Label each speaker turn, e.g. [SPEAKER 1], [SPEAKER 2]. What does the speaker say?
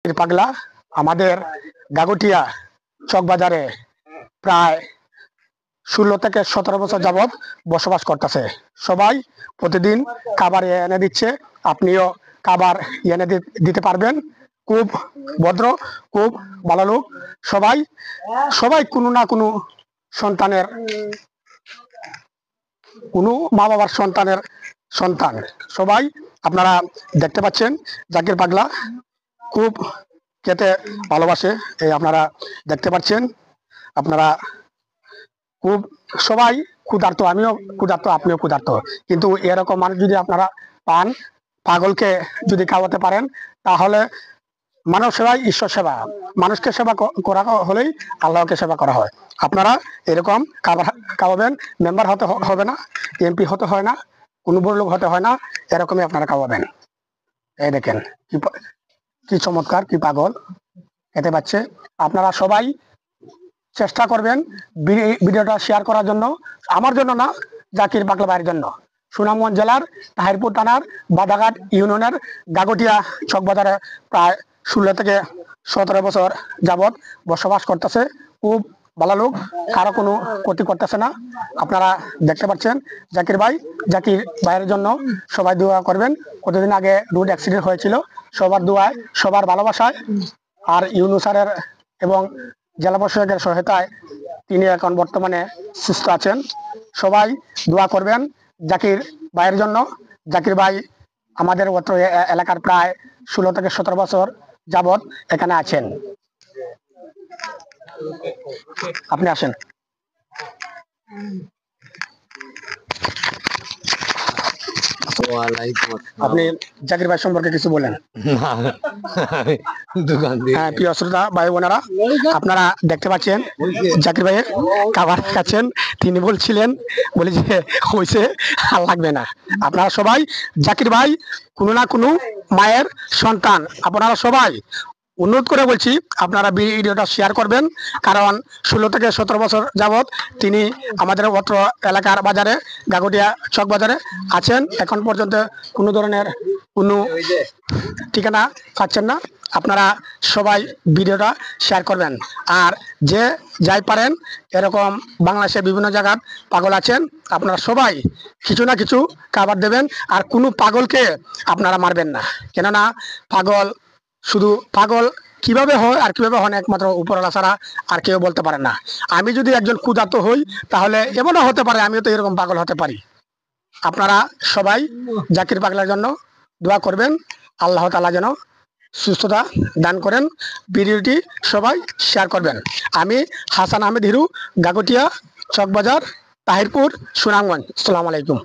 [SPEAKER 1] পাগলা আমাদের গাগুটিয়া চকবাজারে প্রায় 16 থেকে 17 বছর যাবৎ বসবাস করতেছে। সবাই প্রতিদিন খাবার এনে দিচ্ছে, আপনিও খাবার এনে দিতে পারবেন। খুব ভদ্র, খুব ভালো লোক। সবাই সবাই কোনো না কোনো সন্তানের, কোনো মা বাবার সন্তানের সন্তান। সবাই আপনারা দেখতে পাচ্ছেন জাকির পাগলা খুব খেতে ভালোবাসে, এই আপনারা দেখতে পাচ্ছেন। আপনারা খুব সবাই ক্ষুধার্ত, আমিও ক্ষুধার্ত, আপনিও ক্ষুধার্ত, কিন্তু এরকম মানুষ যদি আপনারা পান, পাগলকে যদি খাওয়াতে পারেন, তাহলে মানব সেবাই ঈশ্বর সেবা। মানুষকে সেবা করা হলেই আল্লাহকে সেবা করা হয়। আপনারা এরকম খাওয়াবেন। মেম্বার হতে হবে না, এমপি হতে হয় না, কোনো বড় লোক হতে হয় না, এরকমই আপনারা খাওয়াবেন। এই দেখেন কি চমৎকার, কি পাগল খেতে পাচ্ছে। আপনারা সবাই চেষ্টা করবেন ভিডিওটা শেয়ার করার জন্য, আমার জন্য না, জাকির পাগলা ভাইয়ের জন্য। সুনামগঞ্জ জেলার তাহিরপুর থানার বাদাঘাট ইউনিয়নের গাগুটিয়া চকবাজারে প্রায় 16 থেকে 17 বছর যাবৎ বসবাস করতেছে। খুব ভালো লোক, কারো কোনো ক্ষতি করতেছে না। আপনারা দেখতে পাচ্ছেন জাকির ভাইয়ের জন্য সবাই দোয়া করবেন। কতদিন আগে রোড অ্যাক্সিডেন্ট হয়েছিল, সবার দোয়ায়, সবার ভালোবাসায় আর ইউনূস স্যারের এবং জেলা প্রশাসকের সহায়তায় তিনি এখন বর্তমানে সুস্থ আছেন। সবাই দোয়া করবেন জাকির ভাইয়ের জন্য। জাকির ভাই আমাদের অত্র এলাকার প্রায় 16 থেকে 17 বছর যাবৎ এখানে আছেন। আপনি আসেন। আপনি জাকির ভাই সম্পর্কে কিছু বলেন। হ্যাঁ, প্রিয় শ্রোতা ভাই বোনেরা, আপনারা দেখতে পাচ্ছেন জাকির ভাইয়ের খাবার খাচ্ছেন। তিনি বলছিলেন, বলে যে হয়েছে, আর লাগবে না। আপনারা সবাই, জাকির ভাই কোনো না কোনো মায়ের সন্তান। আপনারা সবাই অনুরোধ করে বলছি, আপনারা ভিডিওটা শেয়ার করবেন, কারণ 16 থেকে 17 বছর যাবৎ তিনি আমাদের অত্র এলাকার বাজারে, গাগুটিয়া চক বাজারে আছেন। এখন পর্যন্ত কোনো ধরনের কোনো ঠিকানা পাচ্ছেন না। আপনারা সবাই ভিডিওটা শেয়ার করবেন। আর যে যাই পারেন, এরকম বাংলাদেশের বিভিন্ন জায়গার পাগল আছেন, আপনারা সবাই কিছু না কিছু খাবার দেবেন। আর কোনো পাগলকে আপনারা মারবেন না, কেননা পাগল, শুধু পাগল কিভাবে হয় আর কিভাবে হয় একমাত্র উপরওয়ালা ছাড়া আর কেউ বলতে পারে না। আমি যদি একজন ক্ষুধার্ত হই, তাহলে এমনও হতে পারে আমিও তো এরকম পাগল হতে পারি। আপনারা সবাই জাকির পাগলার জন্য দোয়া করবেন, আল্লাহ তাআলা যেন সুস্থতা দান করেন। ভিডিওটি সবাই শেয়ার করবেন। আমি হাসান আহমেদ হিরু, গাগুটিয়া চকবাজার, তাহিরপুর, সুনামগঞ্জ। আসসালামু আলাইকুম।